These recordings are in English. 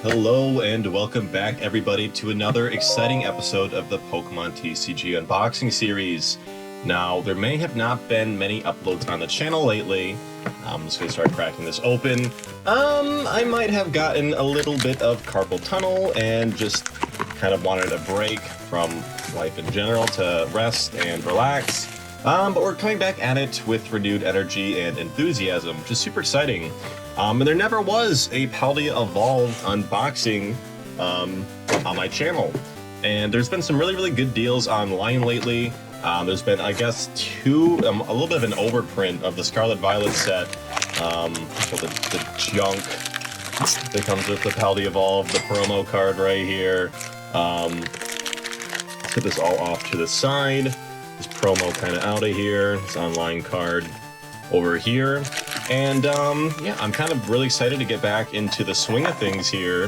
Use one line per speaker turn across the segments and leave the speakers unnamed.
Hello and welcome back everybody to another exciting episode of the Pokemon TCG Unboxing Series. Now, there may have not been many uploads on the channel lately. I'm just gonna start cracking this open. I might have gotten a little bit of carpal tunnel and just kind of wanted a break from life in general to rest and relax. But we're coming back at it with renewed energy and enthusiasm, which is super exciting. And there never was a Paldea Evolved unboxing on my channel. And there's been some really good deals online lately. There's been, I guess, a little bit of an overprint of the Scarlet Violet set. So the junk that comes with the Paldea Evolved, the promo card right here. Let's get this all off to the side. This promo kind of out of here. This online card over here. And yeah, I'm kind of really excited to get back into the swing of things here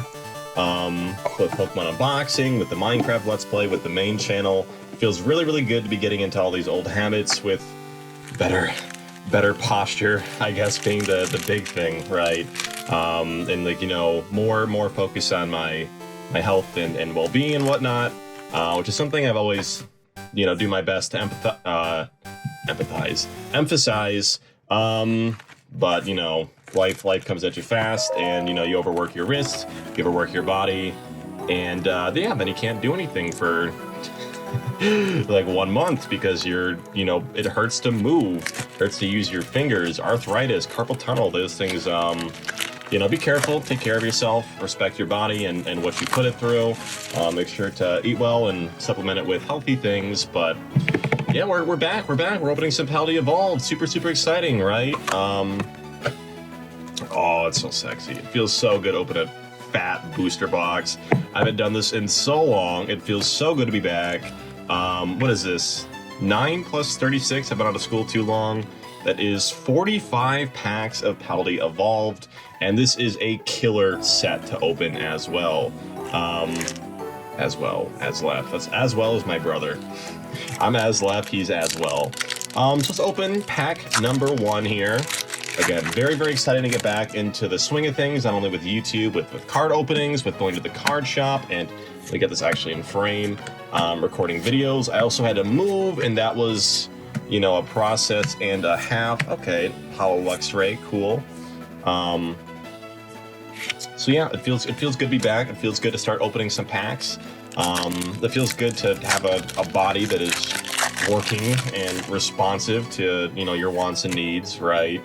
with Pokemon Unboxing, with the Minecraft Let's Play, with the main channel. It feels really good to be getting into all these old habits with better posture, I guess, being the big thing, right? And like, you know, more focus on my health and well-being and whatnot, which is something I've always, you know, do my best to emphasize. But, you know, life comes at you fast, and, you know, you overwork your wrists, you overwork your body, and, yeah, then you can't do anything for, like, 1 month because you're, you know, it hurts to move, it hurts to use your fingers, arthritis, carpal tunnel, those things, you know, be careful, take care of yourself, respect your body and what you put it through, make sure to eat well and supplement it with healthy things, but... yeah, we're back. We're opening some Paldea Evolved. Super exciting, right? Oh, it's so sexy. It feels so good to open a fat booster box. I haven't done this in so long. It feels so good to be back. What is this? 9 plus 36. I've been out of school too long. That is 45 packs of Paldea Evolved, and this is a killer set to open as well. As well as Left. That's as well as my brother. I'm as Left, he's as well. So let's open pack number 1 here. Again, very excited to get back into the swing of things, not only with YouTube, with card openings, with going to the card shop, and we get this actually in frame, recording videos. I also had to move, and that was, you know, a process and a half. Okay, Hollow Luxray, cool. So yeah, it feels good to be back. It feels good to start opening some packs. It feels good to have a body that is working and responsive to, you know, your wants and needs, right?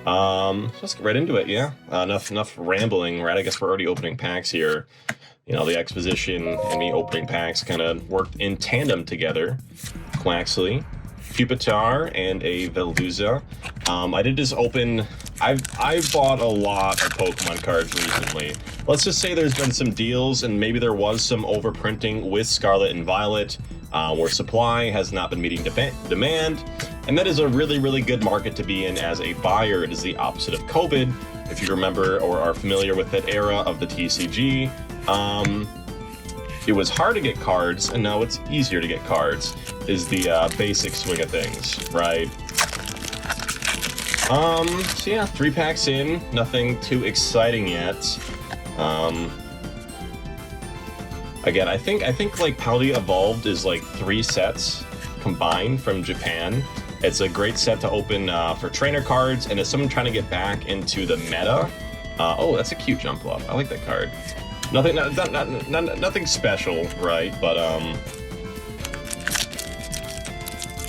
So let's get right into it, yeah? Enough rambling, right? I guess we're already opening packs here. You know, the exposition and me opening packs kind of worked in tandem together. Quaxley, Pupitar, and a Veluza. I did just open... I've bought a lot of Pokemon cards recently. Let's just say there's been some deals, and maybe there was some overprinting with Scarlet and Violet, where supply has not been meeting demand, and that is a really good market to be in as a buyer. It is the opposite of COVID, if you remember or are familiar with that era of the TCG. It was hard to get cards, and now it's easier to get cards, is the basic swing of things, right? So yeah, 3 packs in, nothing too exciting yet. Again, I think like Paldea Evolved is like 3 sets combined from Japan. It's a great set to open for trainer cards, and as someone trying to get back into the meta, oh, that's a cute jump up. I like that card. Nothing special, right? But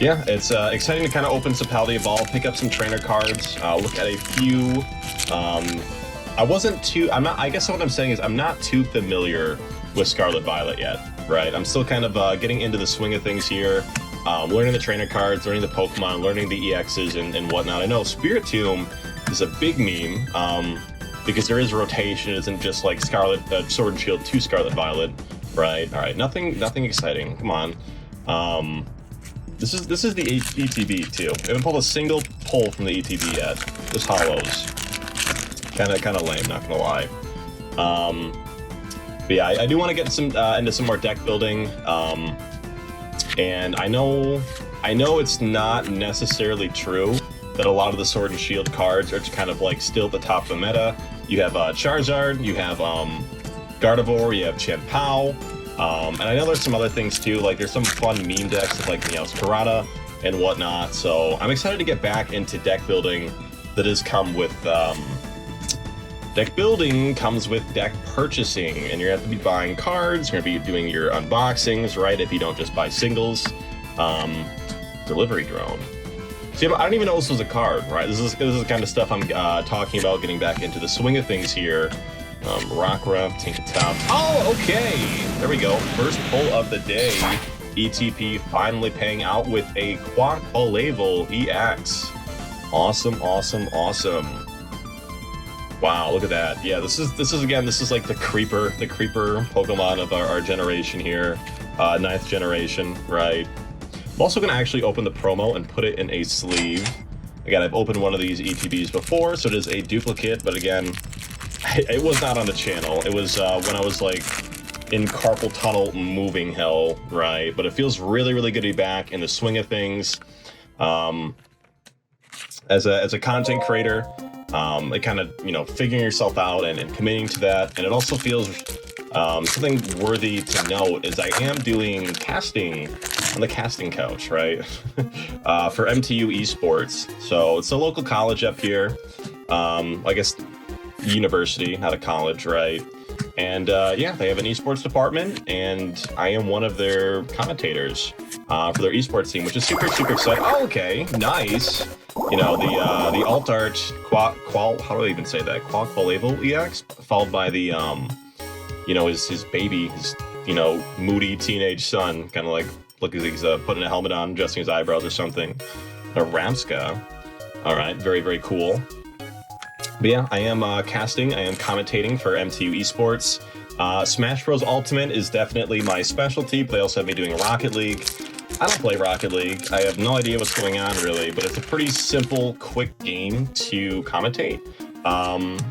yeah, it's exciting to kind of open some Paldea Evolved, pick up some trainer cards, look at a few. I guess what I'm saying is I'm not too familiar with Scarlet Violet yet, right? I'm still kind of getting into the swing of things here, learning the trainer cards, learning the Pokemon, learning the EXs and whatnot. I know Spiritomb is a big meme, because there is rotation. It isn't just like Sword and Shield to Scarlet Violet, right? All right, nothing exciting. Come on. This is the ETB too. I haven't pulled a single pull from the ETB yet. Just hollows. Kind of lame, not gonna lie. But yeah, I do want to get into some more deck building. And I know it's not necessarily true that a lot of the Sword and Shield cards are kind of like still at the top of the meta. You have Charizard, you have Gardevoir, you have Chien-Pao, and I know there's some other things too, like there's some fun meme decks of like Meowscarada and whatnot, so I'm excited to get back into deck building that has come with, deck building comes with deck purchasing, and you're going to have to be buying cards, you're going to be doing your unboxings, right, if you don't just buy singles. Delivery drone. See, I don't even know this was a card, right? This is the kind of stuff I'm talking about, getting back into the swing of things here. Rockruff, Tinkertop. Oh, okay! There we go. First pull of the day. ETP finally paying out with a Paldea Evolved EX. Awesome, awesome, awesome. Wow, look at that. Yeah, this is like the creeper Pokemon of our generation here. 9th generation, right? I'm also going to actually open the promo and put it in a sleeve. Again, I've opened one of these ETBs before, so it is a duplicate, but again, it was not on the channel. It was when I was like in carpal tunnel moving hell, right? But it feels really, really good to be back in the swing of things. As a content creator, it kind of, you know, figuring yourself out and committing to that. And it also feels something worthy to note is I am doing casting on the casting couch, right? For MTU Esports. So it's a local college up here. I guess university, not a college, right? And yeah, they have an esports department, and I am one of their commentators for their esports team, which is super, super exciting. Oh, okay, nice. You know, the alt art how do I even say that? Paldea Evolved EX, followed by the you know, his baby, his, you know, moody teenage son, kind of like look as he's putting a helmet on, adjusting his eyebrows or something. A Ramska. All right, very, very cool. But yeah, I am casting, I am commentating for MTU Esports. Smash Bros. Ultimate is definitely my specialty, but they also have me doing Rocket League. I don't play Rocket League. I have no idea what's going on, really, but it's a pretty simple, quick game to commentate.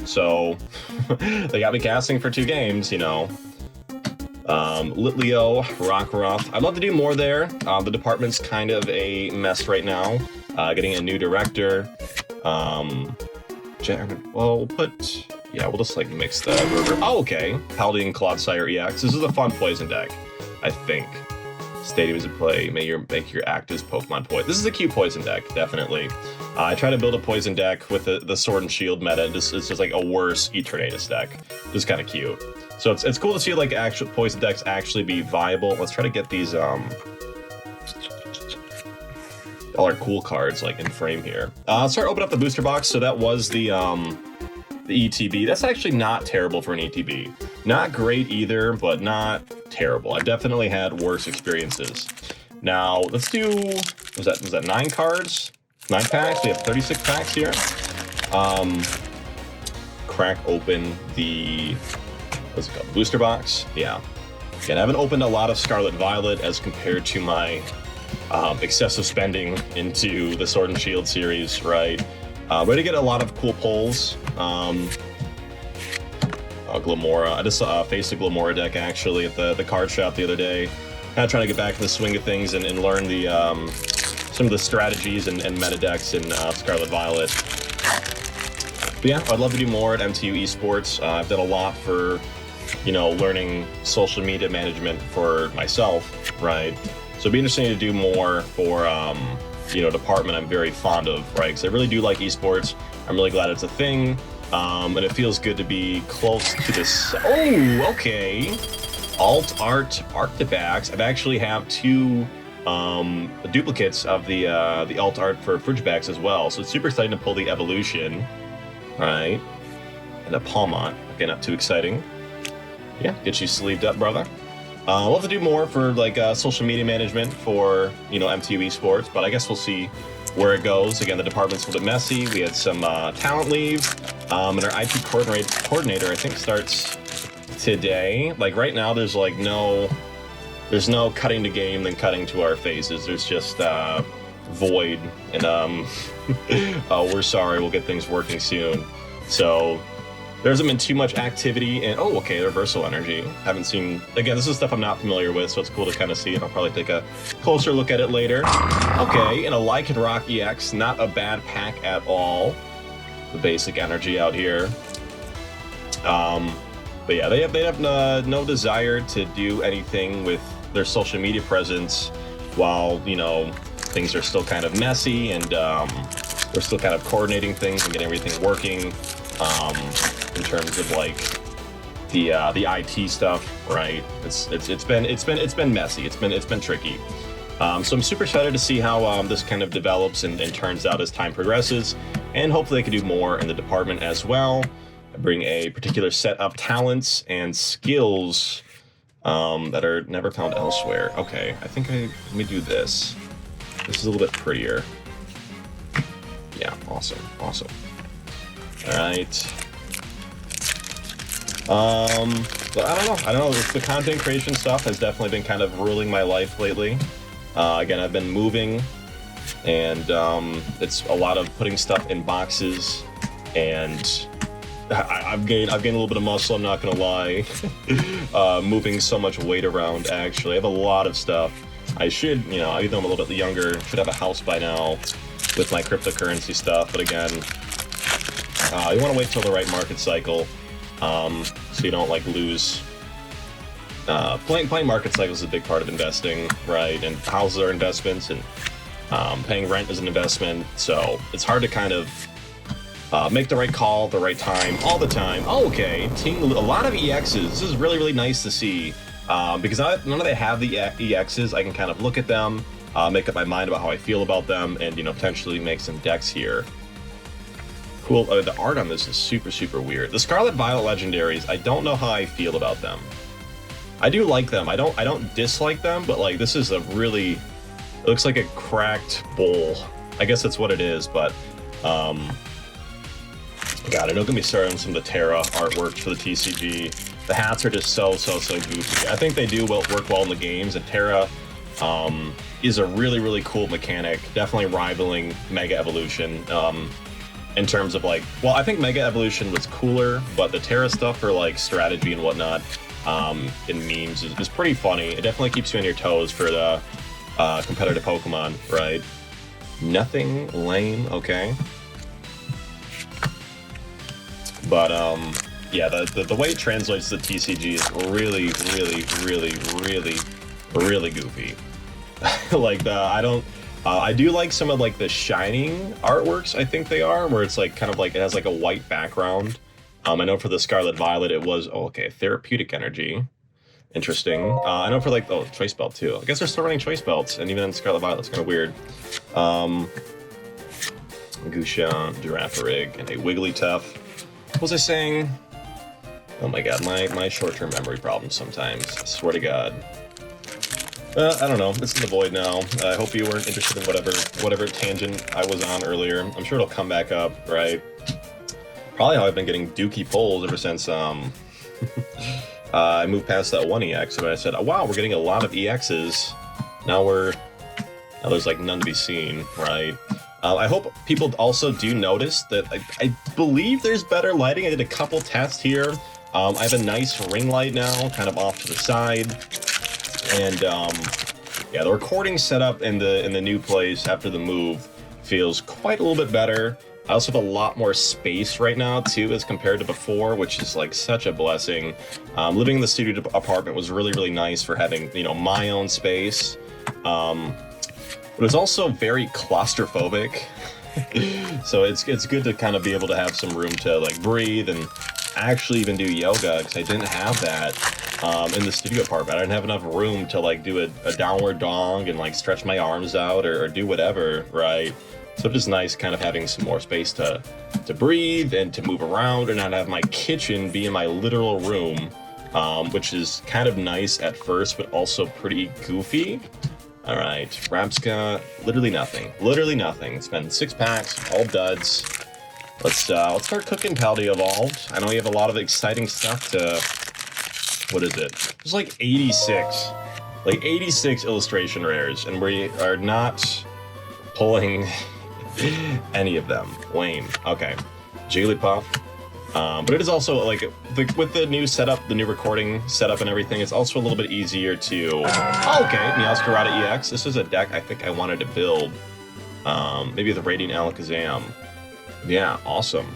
So they got me casting for 2 games, you know. Litleo, Rockruff. I'd love to do more there. The department's kind of a mess right now. Getting a new director. Well, we'll put... Yeah, we'll just, like, mix the river. Oh, okay. Paldea and Clodsire EX. This is a fun poison deck, I think. Stadium is a play. Make your actives Pokemon poison. This is a cute poison deck, definitely. I try to build a poison deck with the Sword and Shield meta. It's just like a worse Eternatus deck. Just kind of cute. So it's cool to see like actual poison decks actually be viable. Let's try to get these all our cool cards like in frame here. Let's start opening up the booster box. So that was the ETB. That's actually not terrible for an ETB. Not great either, but not terrible. I've definitely had worse experiences. Now let's do, was that 9 cards? 9 packs? We have 36 packs here. Crack open the, what's it called? Booster box. Yeah. Again, I haven't opened a lot of Scarlet Violet as compared to my excessive spending into the Sword and Shield series, right? Ready to get a lot of cool pulls. Glamora. I just faced a Glamora deck actually at the card shop the other day. Kind of trying to get back in the swing of things and learn the some of the strategies and meta decks in Scarlet Violet. But yeah, I'd love to do more at MTU Esports. I've done a lot for, you know, learning social media management for myself, right? So it'd be interesting to do more for, you know, department I'm very fond of, right? Because I really do like esports. I'm really glad it's a thing. And it feels good to be close to this. Oh, okay. Alt Art Arctibacks. I've actually have 2 duplicates of the Alt Art for Frigibax as well. So it's super exciting to pull the evolution. All right. And a Palmont. Okay, not too exciting. Yeah, get you sleeved up, brother. We'll have to do more for like social media management for, you know, MTU Esports, but I guess we'll see where it goes. Again, the department's a little bit messy. We had some talent leave, and our IT coordinator I think starts today. Like right now, there's like no cutting to game than cutting to our faces. There's just void, and we're sorry. We'll get things working soon. So there hasn't been too much activity, and oh, okay, reversal energy. Haven't seen, again, this is stuff I'm not familiar with, so it's cool to kind of see it. I'll probably take a closer look at it later. Okay, and a Lycanroc EX, not a bad pack at all. The basic energy out here. But yeah, they have no desire to do anything with their social media presence while, you know, things are still kind of messy and we're still kind of coordinating things and getting everything working in terms of like the IT stuff, right? It's been messy. It's been tricky. So I'm super excited to see how this kind of develops and turns out as time progresses, and hopefully they can do more in the department as well. Bring a particular set of talents and skills that are never found elsewhere. Okay, I think let me do this. This is a little bit prettier. Yeah, awesome. All right. But I don't know. The content creation stuff has definitely been kind of ruling my life lately. Again, I've been moving, and it's a lot of putting stuff in boxes, and I've gained a little bit of muscle, I'm not gonna lie. Moving so much weight around, actually. I have a lot of stuff. I should, you know, even though I'm a little bit younger, should have a house by now with my cryptocurrency stuff, but again, you want to wait till the right market cycle, so you don't like lose. Playing market cycles is a big part of investing, right? And houses are investments, and paying rent is an investment, so it's hard to kind of make the right call, the right time, all the time. Oh, okay, a lot of EXs. This is really, really nice to see. Because now that I have the EXs, I can kind of look at them, make up my mind about how I feel about them, and, you know, potentially make some decks here. Cool. The art on this is super, super weird. The Scarlet Violet Legendaries, I don't know how I feel about them. I do like them. I don't dislike them, but like this is a really, it looks like a cracked bowl. I guess that's what it is, but God, I don't get me started on some of the Terra artworks for the TCG. The hats are just so goofy. I think they do work well in the games, and Terra is a really, really cool mechanic, definitely rivaling Mega Evolution in terms of like, well, I think Mega Evolution was cooler, but the Terra stuff for like strategy and whatnot in memes is pretty funny. It definitely keeps you on your toes for the competitive Pokemon, right? Nothing lame, okay. But yeah, the way it translates to TCG is really goofy. Like I do like some of like the Shining artworks, I think they are, where it's like kind of like it has like a white background. I know for the Scarlet Violet it was therapeutic energy. Interesting. I know for like choice belt too. I guess they're still running choice belts, and even in Scarlet Violet it's kind of weird. Gusha, Girafarig, and a Wigglytuff. What was I saying? Oh my god, my short-term memory problems sometimes. I swear to God. I don't know. It's in the void now. I hope you weren't interested in whatever tangent I was on earlier. I'm sure it'll come back up, right? Probably how I've been getting dookie pulls ever since I moved past that one EX, and I said, oh, wow, we're getting a lot of EXs. Now there's like none to be seen, right? I hope people also do notice that I believe there's better lighting. I did a couple tests here. I have a nice ring light now, kind of off to the side. And yeah, the recording setup in the new place after the move feels quite a little bit better. I also have a lot more space right now too as compared to before, which is like such a blessing. Living in the studio apartment was really nice for having, you know, my own space. But it's also very claustrophobic. So it's good to kind of be able to have some room to like breathe and actually even do yoga, because I didn't have that in the studio apartment. I didn't have enough room to like do a downward dog and like stretch my arms out or do whatever, right? So it's just nice kind of having some more space to breathe and to move around and not have my kitchen be in my literal room, which is kind of nice at first, but also pretty goofy. All right, Rapska, literally nothing. It's been 6 packs, all duds. Let's start cooking Paldea Evolved. I know you have a lot of exciting stuff to, what is it? There's like 86 illustration rares, and we are not pulling any of them. Lame. Okay, Jigglypuff. But it is also like with the new setup, the new recording setup and everything, it's also a little bit easier to. Oh, okay, Meowscarada EX. This is a deck I think I wanted to build. Maybe the Radiant Alakazam. Yeah, awesome.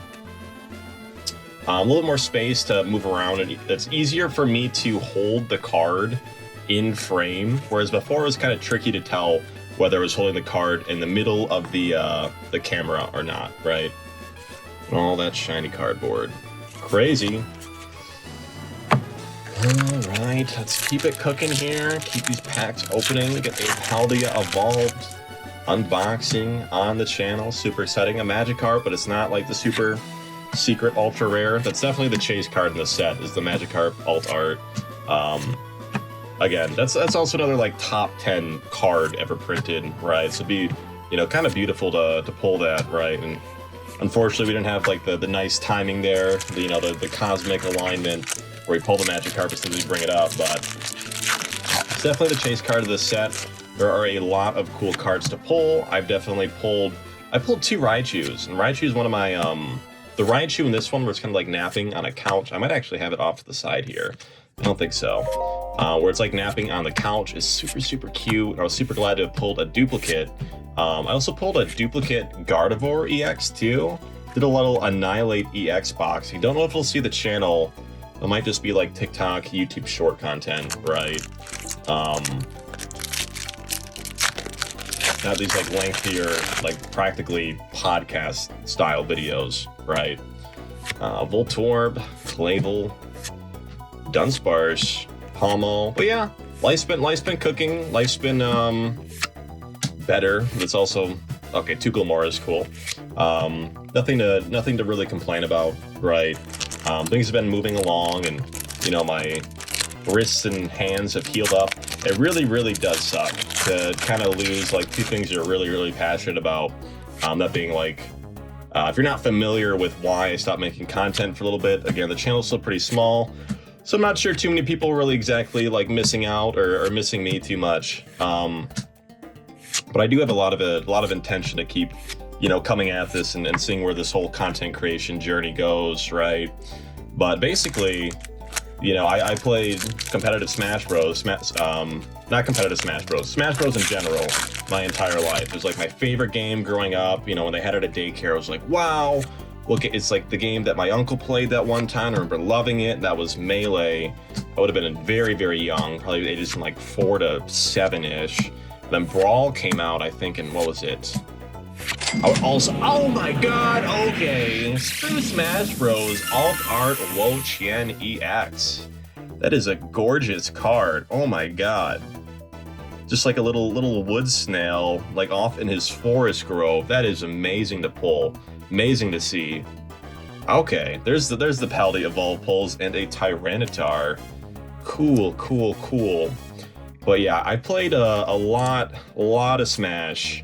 A little bit more space to move around, and it's easier for me to hold the card in frame, whereas before it was kind of tricky to tell whether I was holding the card in the middle of the camera or not, right? All that shiny cardboard. Crazy. Alright, let's keep it cooking here. Keep these packs opening. We get a Paldea Evolved unboxing on the channel. Super exciting. A magikarp, but it's not like the super secret ultra rare. That's definitely the chase card in the set, is the magikarp alt art. Again, that's also another like top 10 card ever printed, right? So it'd be, you know, kind of beautiful to pull that, right? And unfortunately, we didn't have like the nice timing there, the cosmic alignment where we pull the magikarp as soon as we bring it up. But it's definitely the chase card of the set. There are a lot of cool cards to pull. I pulled two Raichus, and Raichu is one of my the Raichu in this one where it's kind of like napping on a couch. I might actually have it off to the side here. I don't think so. Where it's like napping on the couch is super, super cute. I was super glad to have pulled a duplicate. I also pulled a duplicate Gardevoir EX too. Did a little Annihilate EX box. You don't know if we'll see the channel. It might just be like TikTok, YouTube short content, right? Not these like lengthier, like practically podcast style videos, right? Voltorb, Clavel, Dunsparce, Pommel. But yeah, life's been cooking. Life's been better. It's also okay. Tukulmore is cool. Nothing to really complain about, right? Things have been moving along, and you know, my wrists and hands have healed up. It really, really does suck to kind of lose like two things you're really, really passionate about. That being like, if you're not familiar with why I stopped making content for a little bit, again, the channel's still pretty small. So I'm not sure too many people really exactly like missing out or missing me too much. But I do have a lot of intention to keep, you know, coming at this and seeing where this whole content creation journey goes, right? But basically, you know, I played competitive Smash Bros. Not competitive Smash Bros. Smash Bros. In general, my entire life. It was like my favorite game growing up. You know, when they had it at daycare, I was like, wow. Look, it's like the game that my uncle played that one time. I remember loving it. That was Melee. I would have been very, very young, probably ages from like 4 to 7-ish. Then Brawl came out, I think, in, what was it? Oh my god, okay. Screw Smash Bros. Alt Art Wo Chien EX. That is a gorgeous card. Oh my god. Just like a little wood snail, like off in his forest grove. That is amazing to pull. Amazing to see. Okay, there's the Paldea Evolved pulls and a Tyranitar. Cool, cool, cool. But yeah, I played a lot of Smash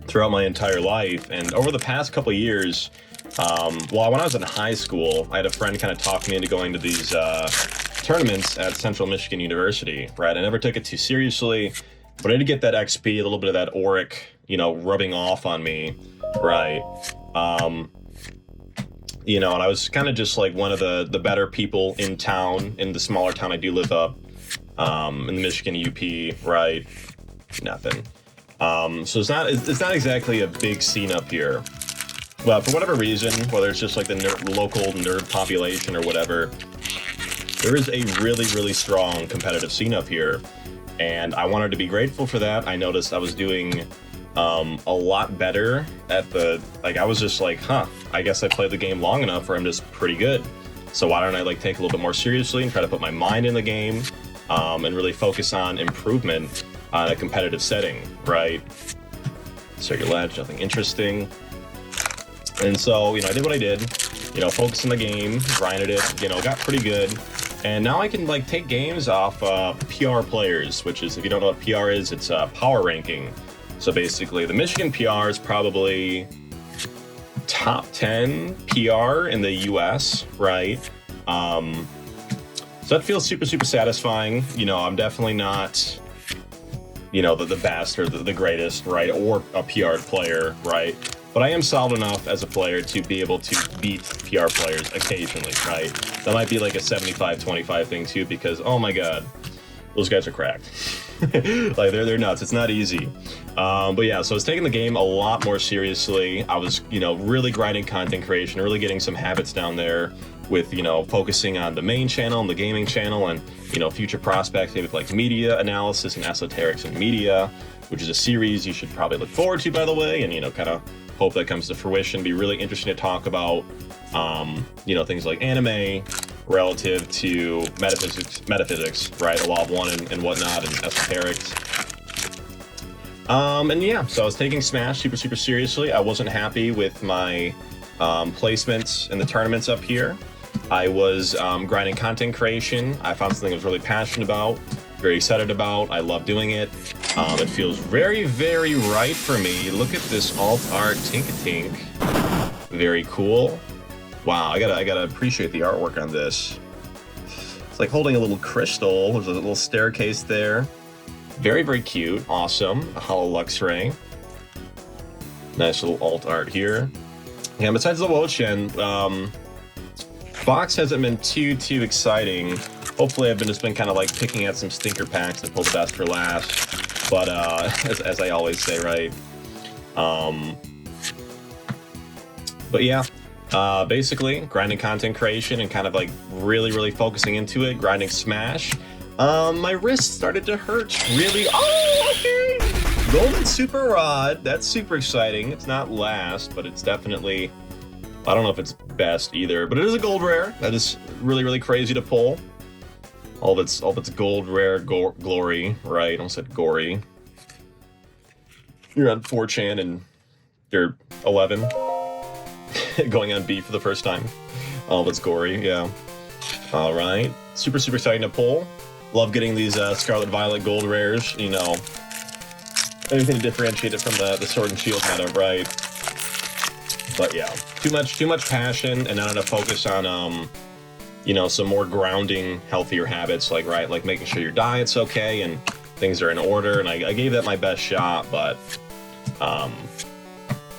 throughout my entire life, and over the past couple of years, well, when I was in high school, I had a friend kind of talk me into going to these tournaments at Central Michigan University, right? I never took it too seriously, but I did get that XP, a little bit of that auric, you know, rubbing off on me, right? You know, and I was kind of just like one of the better people in town, in the smaller town I do live up, in the Michigan UP, right? Nothing. So it's not exactly a big scene up here. But for whatever reason, whether it's just like the local nerd population or whatever, there is a really, really strong competitive scene up here. And I wanted to be grateful for that. I noticed I was doing a lot better at I was just like, I guess I played the game long enough where I'm just pretty good. So why don't I like take a little bit more seriously and try to put my mind in the game, and really focus on improvement on a competitive setting, right? Circular ledge, nothing interesting. And so, you know, I did what I did, you know, focused on the game, grinded it, you know, got pretty good. And now I can like take games off PR players, which is, if you don't know what PR is, it's power ranking. So basically the Michigan PR is probably top 10 PR in the US, right? So that feels super, super satisfying. You know, I'm definitely not, you know, the best or the greatest, right? Or a PR player, right? But I am solid enough as a player to be able to beat PR players occasionally, right? That might be like a 75-25 thing too, because, oh my god, those guys are cracked. Like they're nuts. It's not easy. But yeah, so I was taking the game a lot more seriously. I was, you know, really grinding content creation, really getting some habits down there with, you know, focusing on the main channel and the gaming channel and, you know, future prospects, maybe like media analysis and esoterics in media, which is a series you should probably look forward to, by the way, and, you know, kind of hope that comes to fruition. Be really interesting to talk about, you know, things like anime relative to metaphysics, right? The law of one and whatnot, and esoterics. And yeah, so I was taking Smash super seriously. I wasn't happy with my placements in the tournaments up here. I was grinding content creation. I found something I was really passionate about, very excited about. I love doing it. It feels very right for me. Look at this alt art Tink-a-Tink. Very cool. Wow, I gotta appreciate the artwork on this. It's like holding a little crystal. There's a little staircase there. Very cute. Awesome. A Hollow Luxray. Nice little alt art here. Yeah, besides the Wo-Chien, box hasn't been too exciting. Hopefully I've just been kind of like picking at some stinker packs to pull the best for last. But as I always say, right? But yeah, basically grinding content creation and kind of like really focusing into it, grinding Smash. My wrist started to hurt really. Oh, okay. Golden Super Rod. That's super exciting. It's not last, but it's definitely, I don't know if it's best either, but it is a gold rare. That is really crazy to pull. All of its gold rare glory, right? I almost said gory. You're on 4chan and you're 11. Going on B for the first time. All of its gory, yeah. All right. Super exciting to pull. Love getting these Scarlet Violet gold rares, you know. Anything to differentiate it from the Sword and Shield meta, right? But yeah, too much passion and not enough focus on, you know, some more grounding, healthier habits, like, right, like making sure your diet's okay and things are in order. And I gave that my best shot, but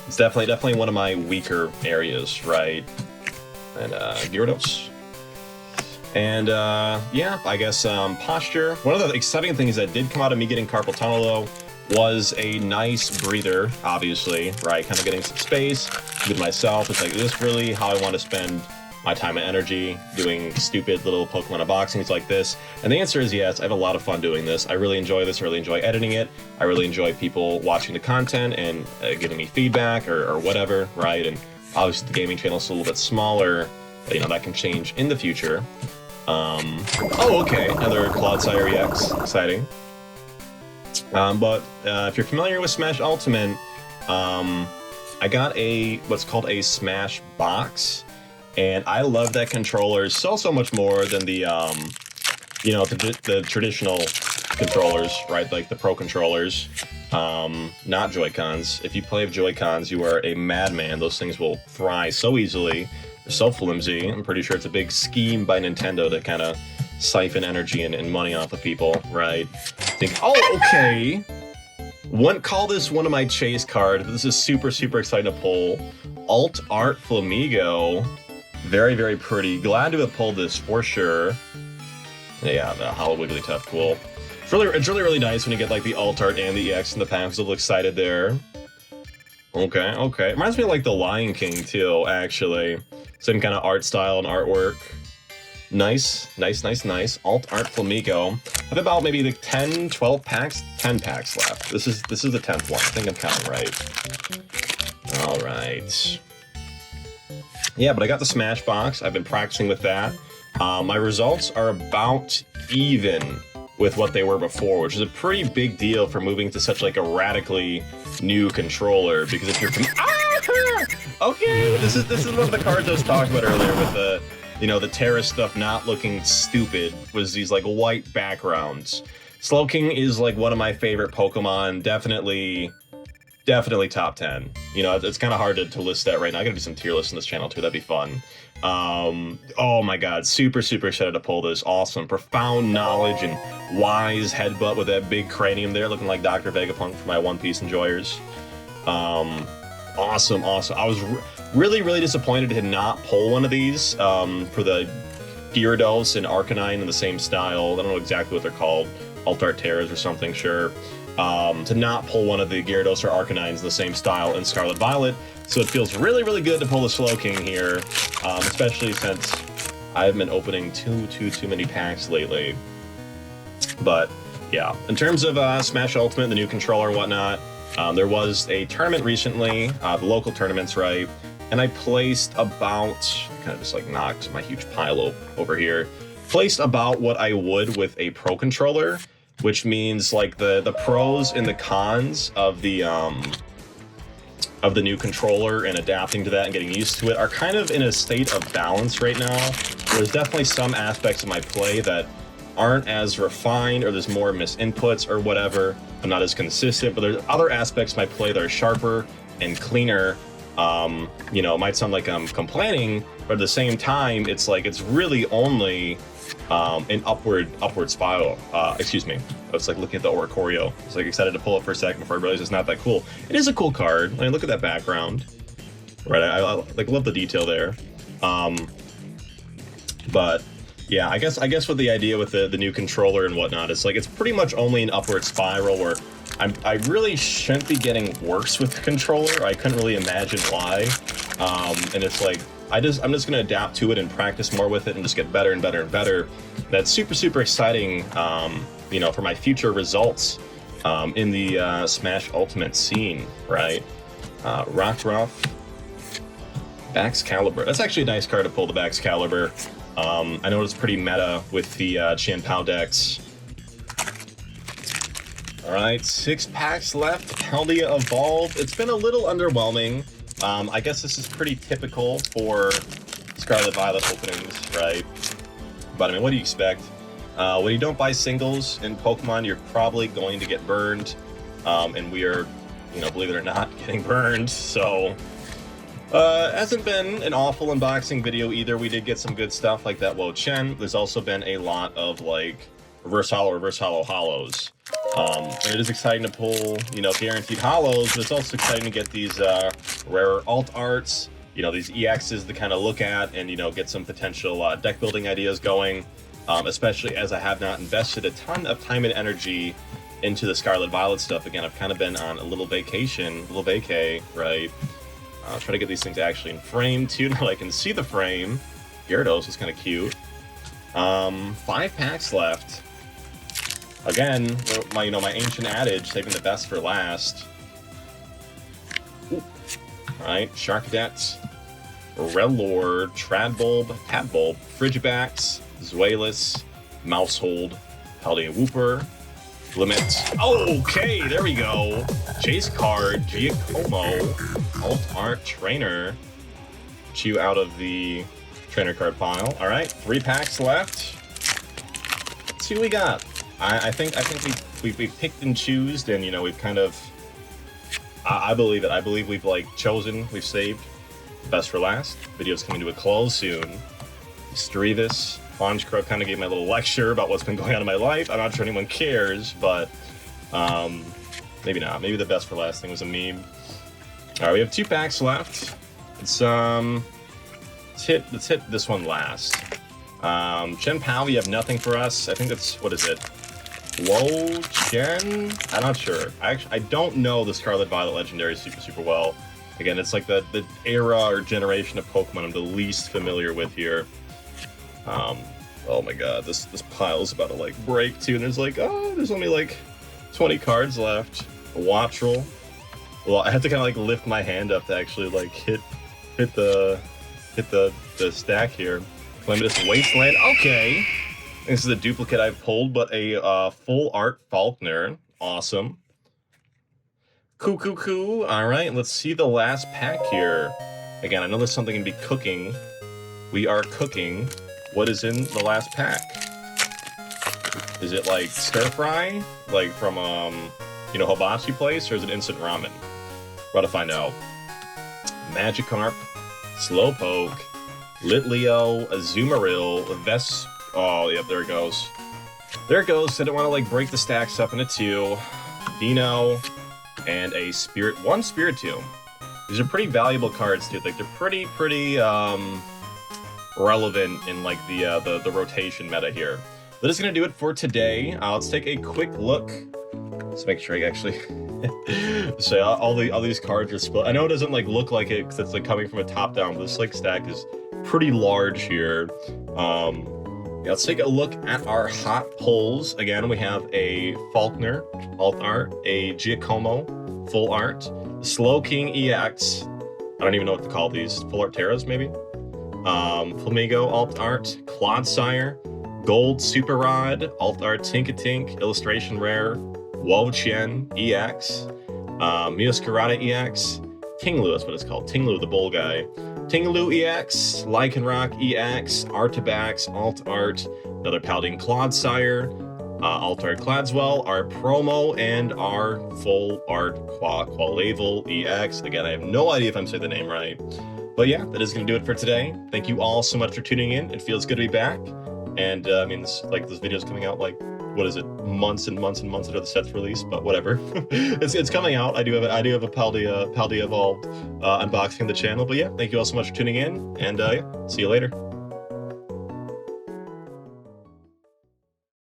it's definitely one of my weaker areas, right? And Gyarados. And yeah, I guess posture. One of the exciting things that did come out of me getting carpal tunnel though was a nice breather, obviously, right? Kind of getting some space with myself. It's like, is this really how I want to spend my time and energy doing stupid little Pokemon unboxings like this? And the answer is yes. I have a lot of fun doing this. I really enjoy this. I really enjoy editing it. I really enjoy people watching the content and giving me feedback or whatever, right? And obviously the gaming channel is a little bit smaller, but, you know, that can change in the future. Oh, okay, another Clodsire EX, exciting. But if you're familiar with Smash Ultimate, I got what's called a Smash box, and I love that controller so much more than the you know, the traditional controllers, right? Like the Pro controllers, not Joy-Cons. If you play with Joy-Cons, you are a madman. Those things will fry so easily. They're so flimsy. I'm pretty sure it's a big scheme by Nintendo to kind of siphon energy and money off of people, right? Think, oh, okay. Call this one of my chase cards. This is super exciting to pull. Alt Art Flamigo. Very pretty. Glad to have pulled this for sure. Yeah, the Hollow Wigglytuff, cool. It's really nice when you get like the alt art and the EX in the pack. I was a little excited there. Okay. It reminds me of like the Lion King too, actually. Same kind of art style and artwork. Nice. Alt Art Flamigo. I have about maybe like 10 packs left. This is the 10th one. I think I'm counting right. All right. Yeah, but I got the Smash box. I've been practicing with that. My results are about even with what they were before, which is a pretty big deal for moving to such like a radically new controller. Because if you're okay, this is one of the cards I was talking about earlier with the, you know, the Terra stuff not looking stupid, was these like white backgrounds. Slowking is like one of my favorite Pokemon, definitely top 10. You know, it's kind of hard to list that right now. I gotta do some tier lists on this channel too, that'd be fun. Oh my god, super excited to pull this. Awesome, profound knowledge and wise headbutt with that big cranium there, looking like Dr. Vegapunk for my One Piece enjoyers. Awesome. I was really disappointed to not pull one of these for the Gyarados and Arcanine in the same style. I don't know exactly what they're called, Altarteras or something, sure. To not pull one of the Gyarados or Arcanines in the same style in Scarlet Violet. So it feels really, really good to pull the Slowking here, especially since I haven't been opening too many packs lately. But yeah, in terms of Smash Ultimate, the new controller and whatnot, there was a tournament recently, the local tournaments, right? And I placed about, kind of just like knocked my huge pile over here, placed about what I would with a Pro controller, which means like the pros and the cons of the new controller and adapting to that and getting used to it are kind of in a state of balance right now. There's definitely some aspects of my play that aren't as refined, or there's more misinputs or whatever. I'm not as consistent, but there's other aspects of my play that are sharper and cleaner. You know, it might sound like I'm complaining, but at the same time, it's like it's really only an upward spiral. Excuse me. I was like looking at the Oricorio. I was like excited to pull it for a second before I realized it's not that cool. It is a cool card. I mean, look at that background. Right, I like love the detail there. But yeah, I guess what the idea with the new controller and whatnot is like it's pretty much only an upward spiral where I really shouldn't be getting worse with the controller. I couldn't really imagine why. And it's like I'm just gonna adapt to it and practice more with it and just get better and better and better. That's super exciting. You know, for my future results in the Smash Ultimate scene, right? Rockruff, Baxcalibur. That's actually a nice card to pull, the Baxcalibur. I know it's pretty meta with the Chien-Pao decks. All right, 6 packs left. Paldea Evolved. It's been a little underwhelming. I guess this is pretty typical for Scarlet Violet openings, right? But I mean, what do you expect? When you don't buy singles in Pokemon, you're probably going to get burned. And we are, you know, believe it or not, getting burned. So, hasn't been an awful unboxing video either. We did get some good stuff like that Wo-Chen. There's also been a lot of like reverse hollow hollows. And it is exciting to pull, you know, guaranteed hollows, but it's also exciting to get these rarer alt arts, you know, these EXs to kind of look at and, you know, get some potential deck building ideas going, especially as I have not invested a ton of time and energy into the Scarlet Violet stuff. Again, I've kind of been on a little vacation, a little vacay, right? Try to get these things actually in frame too, now I can see the frame. Gyarados is kind of cute. 5 packs left. Again, my ancient adage, saving the best for last. All right, Sharkadet, Rellor, Tradbulb, Tadbulb, Frigibax, Zweilous, Mousehold, Paldea Wooper, Limit. Okay, there we go. Chase card, Giacomo, Alt Art Trainer. Chew out of the trainer card pile. All right, 3 packs left. Let's see what we got. I think we've picked and choosed, and you know we've kind of. I believe it. I believe we've like chosen. We've saved best for last. Video's coming to a close soon. Sterevis, Fonchcrow kind of gave my little lecture about what's been going on in my life. I'm not sure anyone cares, but maybe not. Maybe the best for last thing was a meme. All right, we have 2 packs left. Let's hit this one last. Chien-Pao, you have nothing for us. I think that's, what is it? Wo-Chen? I'm not sure. I don't know the Scarlet Violet Legendary super well. Again, it's like the era or generation of Pokemon I'm the least familiar with here. Oh my god, this pile's about to like break too, and there's like, oh, there's only like 20 cards left. Wattrel. Well, I have to kind of like lift my hand up to actually like hit the stack here. Calamitous Wasteland. Okay. This is a duplicate I've pulled, but a full art Faulkner. Awesome. Cool. All right, let's see the last pack here. Again, I know there's something going to be cooking. We are cooking. What is in the last pack? Is it like stir fry? Like from, you know, Hibachi place? Or is it instant ramen? We're about to find out. Magikarp, Slowpoke, Litleo, Azumarill, oh, yep, there it goes. There it goes. I didn't want to, like, break the stacks up into 2. Dino, and a one Spiritomb. These are pretty valuable cards, dude. Like, they're pretty, relevant in like the rotation meta here. That is going to do it for today. Let's take a quick look. Let's make sure I actually so all these cards are split. I know it doesn't like look like it because it's like coming from a top down, but this like stack is pretty large here. Yeah, let's take a look at our hot pulls. Again, we have a Faulkner alt art, a Giacomo full art, Slow King EX. I don't even know what to call these. Full art Terras maybe. Flamingo alt art, Clodsire, Gold Super Rod, alt art Tinkatink, illustration rare, Wo-Chien EX, Mioscarada EX, Tinglu, that's what it's called, Tinglu the bull guy, Tinglu EX, Lycanroc EX, Artabax, alt art, another Paladin Clodsire, alt art Cladswell, our promo, and our full art Qualavel EX. Again, I have no idea if I'm saying the name right. But yeah, that is going to do it for today. Thank you all so much for tuning in. It feels good to be back. And I mean, this video's coming out like, what is it, months and months and months after the set's released, but whatever. it's coming out. I do have a Paldea Evolved unboxing the channel. But yeah, thank you all so much for tuning in, and yeah, see you later.